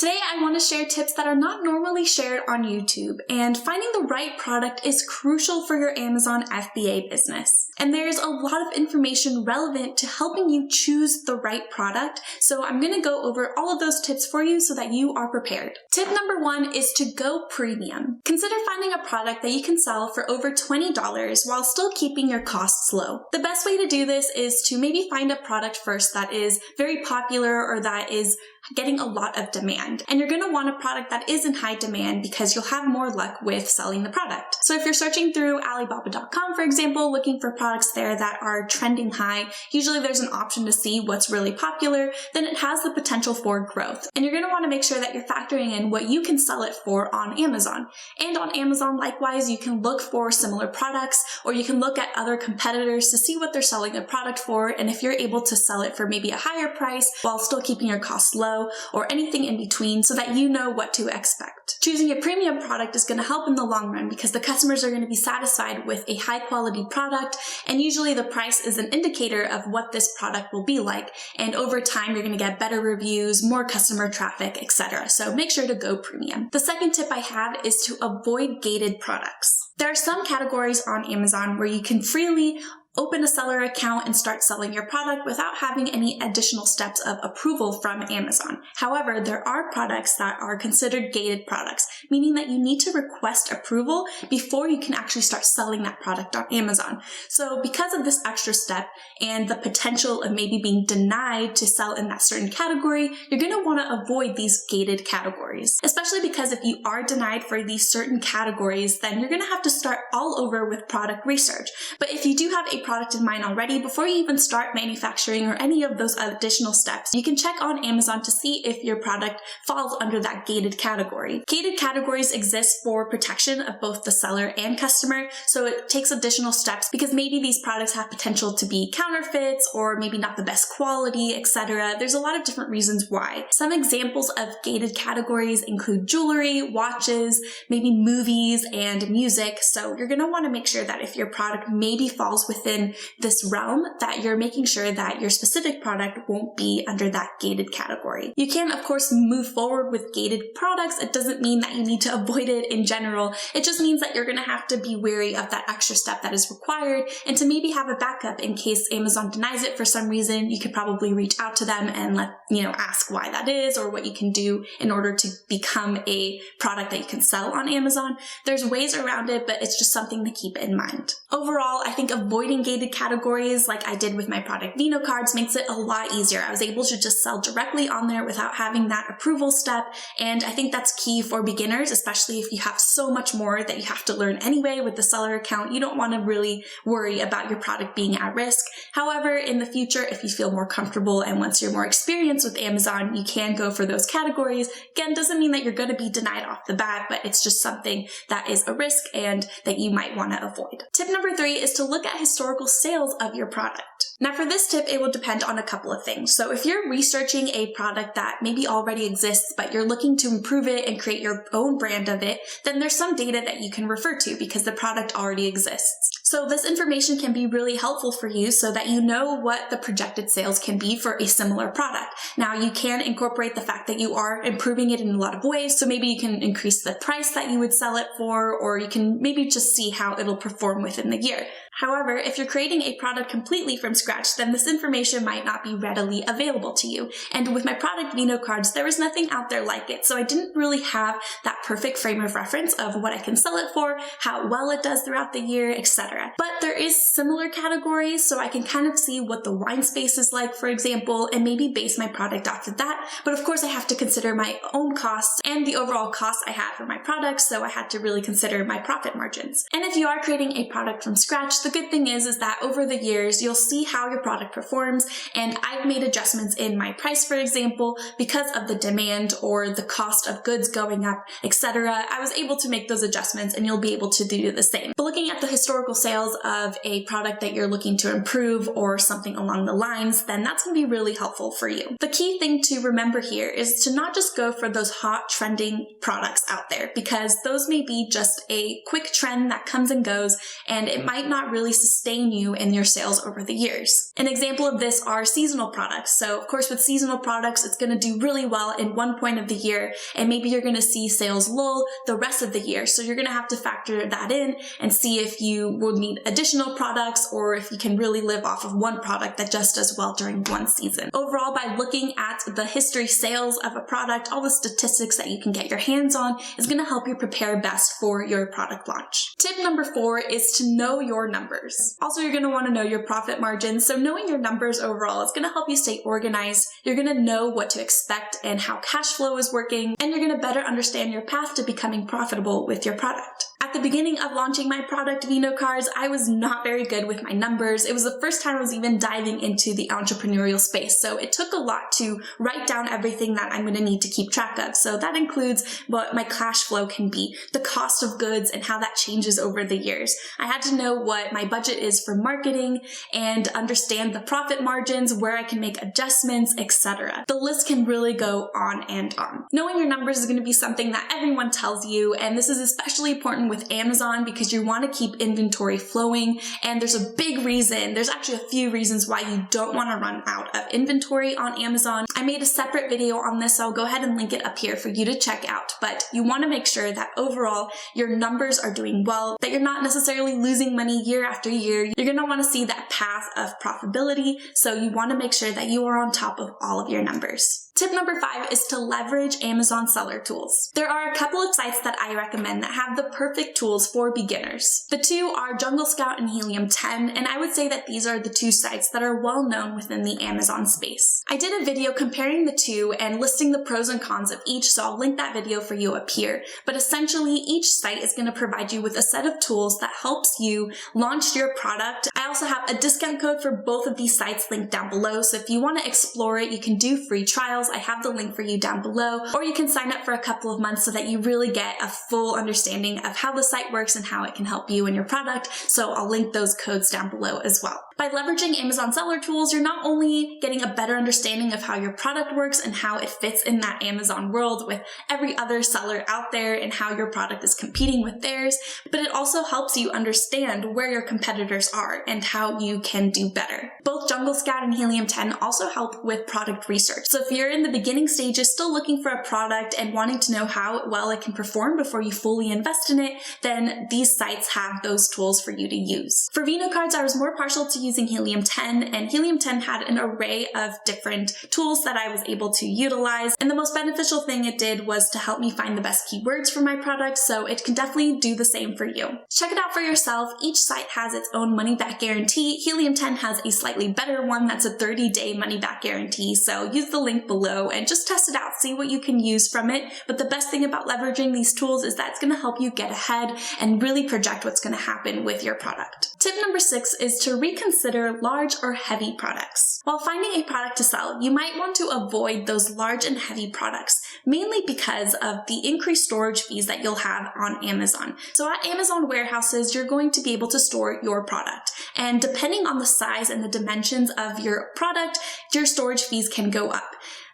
Today I want to share tips that are not normally shared on YouTube, and finding the right product is crucial for your Amazon FBA business. And there's a lot of information relevant to helping you choose the right product, so I'm going to go over all of those tips for you so that you are prepared. Tip number 1 is to go premium. Consider finding a product that you can sell for over $20 while still keeping your costs low. The best way to do this is to maybe find a product first that is very popular or that is getting a lot of demand. And you're going to want a product that is in high demand because you'll have more luck with selling the product. So if you're searching through Alibaba.com, for example, looking for products there that are trending high, usually there's an option to see what's really popular, then it has the potential for growth. And you're going to want to make sure that you're factoring in what you can sell it for on Amazon. And on Amazon, likewise, you can look for similar products, or you can look at other competitors to see what they're selling their product for, and if you're able to sell it for maybe a higher price while still keeping your costs low, or anything in between, so that you know what to expect. Choosing a premium product is going to help in the long run because the customers are going to be satisfied with a high quality product, and usually the price is an indicator of what this product will be like, and over time you're going to get better reviews, more customer traffic, etc. So make sure to go premium. The second tip I have is to avoid gated products. There are some categories on Amazon where you can freely open a seller account and start selling your product without having any additional steps of approval from Amazon. However, there are products that are considered gated products, meaning that you need to request approval before you can actually start selling that product on Amazon. So because of this extra step and the potential of maybe being denied to sell in that certain category, you're going to want to avoid these gated categories, especially because if you are denied for these certain categories, then you're going to have to start all over with product research. But if you do have a product in mind already, before you even start manufacturing or any of those additional steps, you can check on Amazon to see if your product falls under that gated category. Gated categories exist for protection of both the seller and customer, so it takes additional steps because maybe these products have potential to be counterfeits or maybe not the best quality, etc. There's a lot of different reasons why. Some examples of gated categories include jewelry, watches, maybe movies, and music, so you're going to want to make sure that if your product maybe falls within this realm, that you're making sure that your specific product won't be under that gated category. You can, of course, move forward with gated products. It doesn't mean that you need to avoid it in general. It just means that you're going to have to be wary of that extra step that is required, and to maybe have a backup in case Amazon denies it for some reason. You could probably reach out to them and ask why that is, or what you can do in order to become a product that you can sell on Amazon. There's ways around it, but it's just something to keep in mind. Overall, I think avoiding gated categories like I did with my product Vino cards makes it a lot easier. I was able to just sell directly on there without having that approval step, and I think that's key for beginners, especially if you have so much more that you have to learn anyway with the seller account. You don't want to really worry about your product being at risk. However, in the future, if you feel more comfortable and once you're more experienced with Amazon, you can go for those categories. Again, doesn't mean that you're going to be denied off the bat, but it's just something that is a risk and that you might want to avoid. Tip number 3 is to look at historical sales of your product. Now for this tip, it will depend on a couple of things. So if you're researching a product that maybe already exists, but you're looking to improve it and create your own brand of it, then there's some data that you can refer to because the product already exists. So this information can be really helpful for you so that you know what the projected sales can be for a similar product. Now you can incorporate the fact that you are improving it in a lot of ways. So maybe you can increase the price that you would sell it for, or you can maybe just see how it'll perform within the year. However, if you're creating a product completely from scratch, then this information might not be readily available to you. And with my product Vino cards, there was nothing out there like it. So I didn't really have that perfect frame of reference of what I can sell it for, how well it does throughout the year, etc. But there is similar categories, so I can kind of see what the wine space is like, for example, and maybe base my product off of that. But of course, I have to consider my own costs and the overall costs I had for my products, so I had to really consider my profit margins. And if you are creating a product from scratch, the good thing is that over the years, you'll see how your product performs, and I've made adjustments in my price, for example, because of the demand or the cost of goods going up, etc. I was able to make those adjustments, and you'll be able to do the same. But looking at the historical sales of a product that you're looking to improve or something along the lines, then that's going to be really helpful for you. The key thing to remember here is to not just go for those hot trending products out there, because those may be just a quick trend that comes and goes, and it might not really sustain you in your sales over the years. An example of this are seasonal products. So of course with seasonal products, it's going to do really well in one point of the year, and maybe you're going to see sales lull the rest of the year. So you're going to have to factor that in and see if you will need additional products or if you can really live off of one product that just does well during one season. Overall, by looking at the history sales of a product, all the statistics that you can get your hands on is going to help you prepare best for your product launch. Tip number 4 is to know your numbers. Also, you're going to want to know your profit margins. So knowing your numbers overall is going to help you stay organized. You're going to know what to expect and how cash flow is working, and you're going to better understand your path to becoming profitable with your product. At the beginning of launching my product, Vino Cards, I was not very good with my numbers. It was the first time I was even diving into the entrepreneurial space, so it took a lot to write down everything that I'm going to need to keep track of. So that includes what my cash flow can be, the cost of goods, and how that changes over the years. I had to know what my budget is for marketing and understand the profit margins, where I can make adjustments, etc. The list can really go on and on. Knowing your numbers is going to be something that everyone tells you, and this is especially important with Amazon because you want to keep inventory flowing, and there's actually a few reasons why you don't want to run out of inventory on Amazon. I made a separate video on this, so I'll go ahead and link it up here for you to check out, but you want to make sure that overall your numbers are doing well, that you're not necessarily losing money year after year. You're going to want to see that path of profitability, so you want to make sure that you are on top of all of your numbers. Tip number 5 is to leverage Amazon seller tools. There are a couple of sites that I recommend that have the perfect tools for beginners. The two are Jungle Scout and Helium 10, and I would say that these are the two sites that are well known within the Amazon space. I did a video comparing the two and listing the pros and cons of each, so I'll link that video for you up here. But essentially, each site is going to provide you with a set of tools that helps you launch your product. I also have a discount code for both of these sites linked down below, so if you want to explore it, you can do free trials. I have the link for you down below, or you can sign up for a couple of months so that you really get a full understanding of how the site works and how it can help you and your product. So I'll link those codes down below as well. By leveraging Amazon seller tools, you're not only getting a better understanding of how your product works and how it fits in that Amazon world with every other seller out there and how your product is competing with theirs, but it also helps you understand where your competitors are and how you can do better. Both Jungle Scout and Helium 10 also help with product research. So if you're in the beginning stages still looking for a product and wanting to know how well it can perform before you fully invest in it, then these sites have those tools for you to use. For Vino Cards, I was more partial to using Helium 10, and Helium 10 had an array of different tools that I was able to utilize, and the most beneficial thing it did was to help me find the best keywords for my product, so it can definitely do the same for you. Check it out for yourself. Each site has its own money-back guarantee. Helium 10 has a slightly better one that's a 30-day money-back guarantee, so use the link below and just test it out, see what you can use from it. But the best thing about leveraging these tools is that it's going to help you get ahead and really project what's going to happen with your product. Tip number 6 is to reconsider large or heavy products. While finding a product to sell, you might want to avoid those large and heavy products, mainly because of the increased storage fees that you'll have on Amazon. So at Amazon warehouses, you're going to be able to store your product, and depending on the size and the dimensions of your product, your storage fees can go up.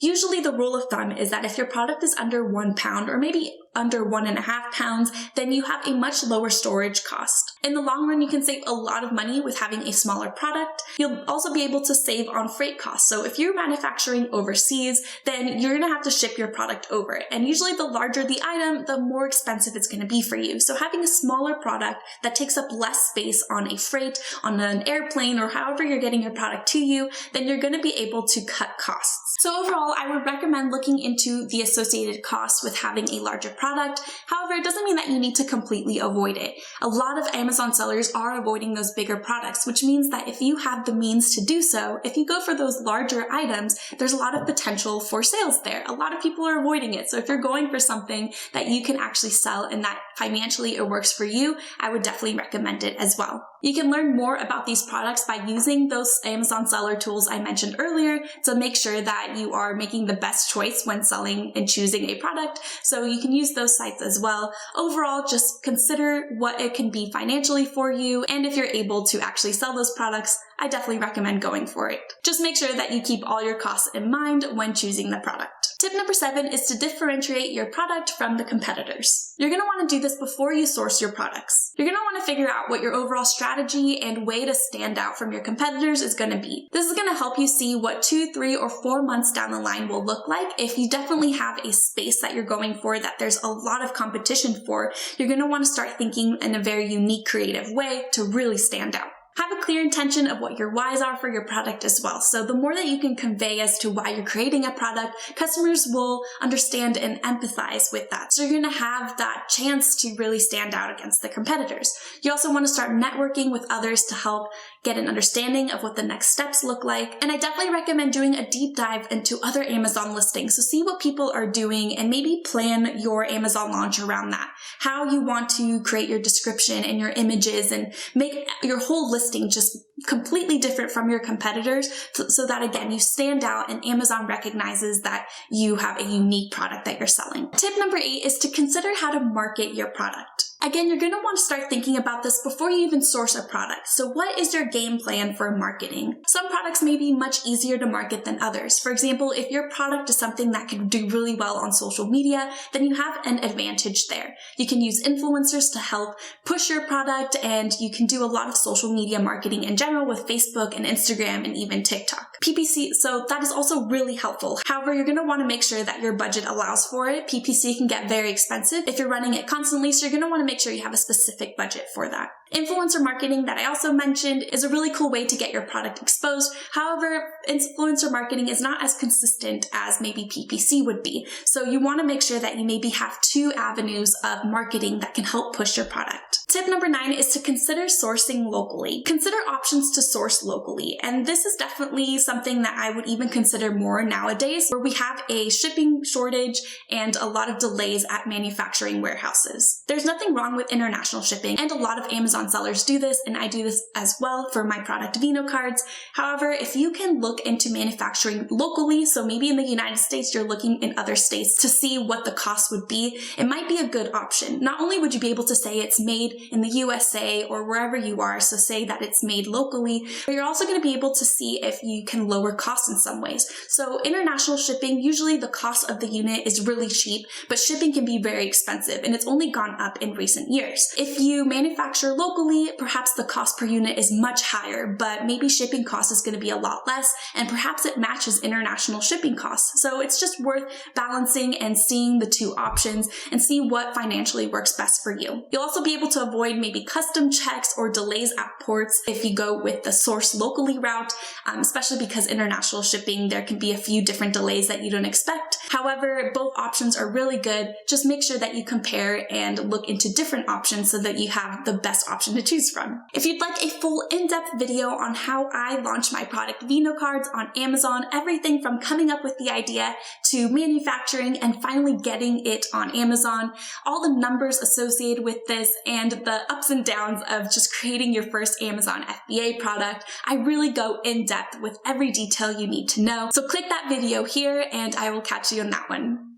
Usually the rule of thumb is that if your product is under 1 pound or maybe under 1.5 pounds, then you have a much lower storage cost. In the long run, you can save a lot of money with having a smaller product. You'll also be able to save on freight costs. So if you're manufacturing overseas, then you're going to have to ship your product over. And usually the larger the item, the more expensive it's going to be for you. So having a smaller product that takes up less space on a freight, on an airplane, or however you're getting your product to you, then you're going to be able to cut costs. So overall, I would recommend looking into the associated costs with having a larger product. However, it doesn't mean that you need to completely avoid it. A lot of Amazon sellers are avoiding those bigger products, which means that if you have the means to do so, if you go for those larger items, there's a lot of potential for sales there. A lot of people are avoiding it. So if you're going for something that you can actually sell and that financially it works for you, I would definitely recommend it as well. You can learn more about these products by using those Amazon seller tools I mentioned earlier to make sure that you are making the best choice when selling and choosing a product. So you can use those sites as well. Overall, just consider what it can be financially for you, and if you're able to actually sell those products, I definitely recommend going for it. Just make sure that you keep all your costs in mind when choosing the product. Tip number 7 is to differentiate your product from the competitors. You're going to want to do this before you source your products. You're going to want to figure out what your overall strategy and way to stand out from your competitors is going to be. This is going to help you see what 2, 3, or 4 months down the line will look like. If you definitely have a space that you're going for that there's a lot of competition for, you're going to want to start thinking in a very unique, creative way to really stand out. Have a clear intention of what your whys are for your product as well. So the more that you can convey as to why you're creating a product, customers will understand and empathize with that. So you're going to have that chance to really stand out against the competitors. You also want to start networking with others to help get an understanding of what the next steps look like. And I definitely recommend doing a deep dive into other Amazon listings. So see what people are doing and maybe plan your Amazon launch around that. How you want to create your description and your images and make your whole listing just completely different from your competitors so that, again, you stand out and Amazon recognizes that you have a unique product that you're selling. Tip number 8 is to consider how to market your product. Again, you're going to want to start thinking about this before you even source a product. So what is your game plan for marketing? Some products may be much easier to market than others. For example, if your product is something that can do really well on social media, then you have an advantage there. You can use influencers to help push your product, and you can do a lot of social media marketing in general with Facebook and Instagram and even TikTok. PPC, so that is also really helpful. However, you're going to want to make sure that your budget allows for it. PPC can get very expensive if you're running it constantly, so you're going to want to make sure you have a specific budget for that. Influencer marketing that I also mentioned is a really cool way to get your product exposed. However, influencer marketing is not as consistent as maybe PPC would be. So you want to make sure that you maybe have 2 avenues of marketing that can help push your product. Tip number 9 is to consider sourcing locally. Consider options to source locally. And this is definitely something that I would even consider more nowadays, where we have a shipping shortage and a lot of delays at manufacturing warehouses. There's nothing wrong with international shipping, and a lot of Amazon sellers do this, and I do this as well for my product Vino cards. However, if you can look into manufacturing locally, so maybe in the United States, you're looking in other states to see what the cost would be, it might be a good option. Not only would you be able to say it's made in the USA or wherever you are, so say that it's made locally, but you're also going to be able to see if you can lower costs in some ways. So international shipping, usually the cost of the unit is really cheap, but shipping can be very expensive, and it's only gone up in recent years. If you manufacture locally, perhaps the cost per unit is much higher, but maybe shipping cost is going to be a lot less, and perhaps it matches international shipping costs. So it's just worth balancing and seeing the 2 options and see what financially works best for you. You'll also be able to avoid maybe custom checks or delays at ports if you go with the source locally route, especially because international shipping, there can be a few different delays that you don't expect. However, both options are really good. Just make sure that you compare and look into different options so that you have the best option to choose from. If you'd like a full in-depth video on how I launch my product Vino cards on Amazon, everything from coming up with the idea to manufacturing and finally getting it on Amazon, all the numbers associated with this and the ups and downs of just creating your first Amazon FBA product, I really go in depth with every detail you need to know. So click that video here and I will catch you in that one.